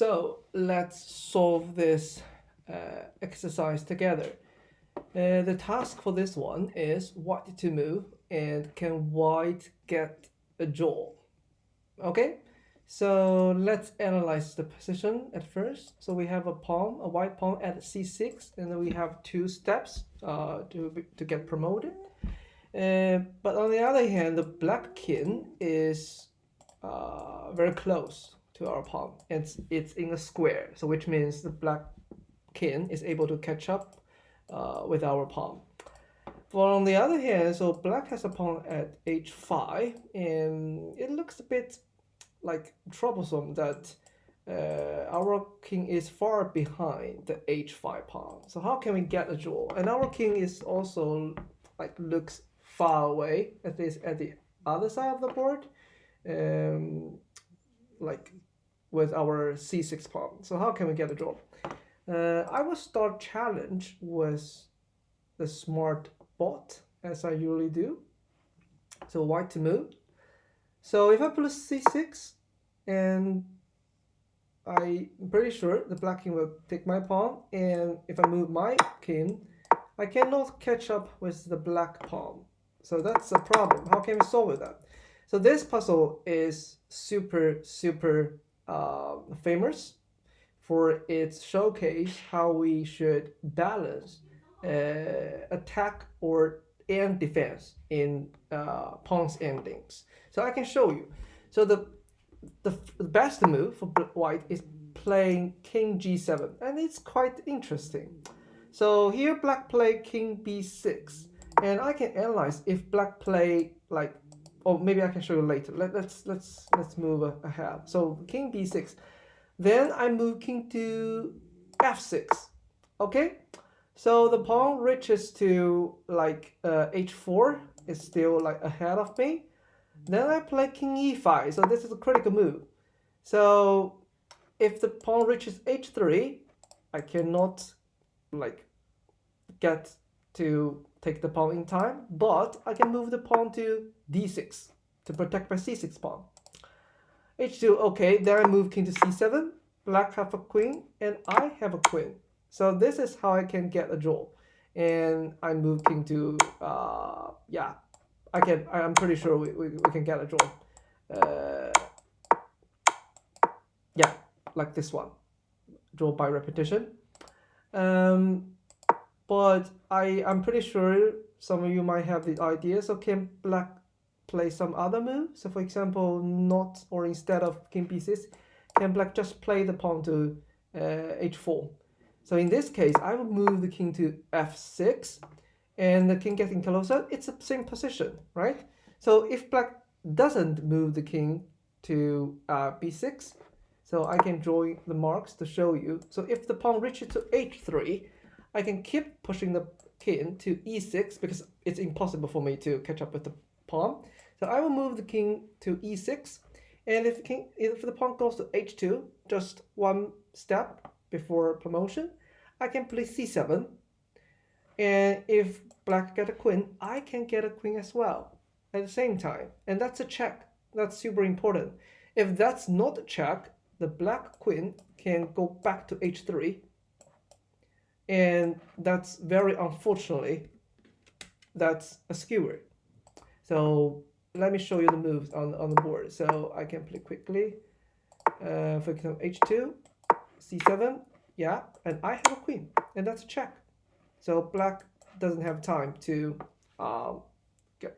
So let's solve this exercise together. The task for this one is white to move and can white get a draw. Okay, so let's analyze the position at first. So we have a white pawn at c6, and then we have two steps to get promoted. But on the other hand, the black king is very close to our pawn. It's in a square, so which means the black king is able to catch up with our pawn. But on the other hand, so black has a pawn at h5, and it looks a bit like troublesome that our king is far behind the h5 pawn. So how can we get a draw? And our king is also like looks far away, at least at the other side of the board, like with our c6 pawn. So how can we get a draw? I will start challenge with the smart bot, as I usually do. So white to move. So if I play c6, and I'm pretty sure the black king will take my pawn, and if I move my king, I cannot catch up with the black pawn. So that's a problem. How can we solve that? So this puzzle is super famous for its showcase how we should balance attack and defense in pawn's endings. So I can show you. So the best move for white is playing king g7, and it's quite interesting. So here black play king b6, and I can analyze if black play like, or maybe I can show you later. Let's move ahead. So king b6, then I move king to f6. Okay, so the pawn reaches to like h4 is still like ahead of me. Then I play king e5, so this is a critical move. So if the pawn reaches h3, I cannot like get to take the pawn in time, but I can move the pawn to d6 to protect my c6 pawn. h2, okay, then I move king to c7, black have a queen, and I have a queen. So this is how I can get a draw. And I move king to, yeah, I'm pretty sure we can get a draw. Yeah, like this one, draw by repetition. But I'm pretty sure some of you might have the idea. So can black play some other move? So for example, not or instead of king b6, can black just play the pawn to h4? So in this case, I will move the king to f6, and the king getting closer. It's the same position, right? So if black doesn't move the king to b6, so I can draw the marks to show you. So if the pawn reaches to h3, I can keep pushing the king to e6 because it's impossible for me to catch up with the pawn. So I will move the king to e6, and if the pawn goes to h2, just one step before promotion, I can play c7. And if black get a queen, I can get a queen as well at the same time. And that's a check. That's super important. If that's not a check, the black queen can go back to h3. And that's very unfortunately, that's a skewer. So let me show you the moves on the board. So I can play quickly. For example, h2, c7, yeah, and I have a queen, and that's a check. So black doesn't have time to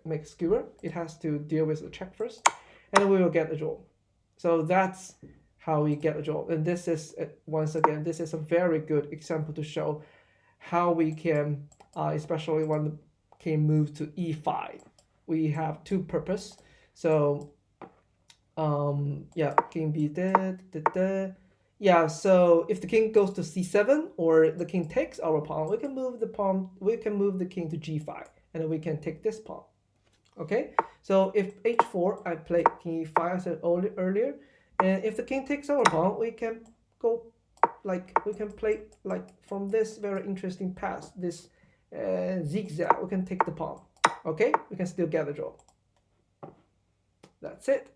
make a skewer. It has to deal with the check first, and we will get a draw. So that's how we get a draw. And this is, once again, this is a very good example to show how we can, especially when the king moves to e5, we have two purpose. So yeah, king b yeah, so if the king goes to c7 or the king takes our pawn, we can move the king to g5, and then we can take this pawn. Okay, so if h4, I play king e5 as I said earlier, and if the king takes our pawn, we can go like, we can play like from this very interesting pass, this zigzag, we can take the pawn. Okay, we can still get a draw. That's it.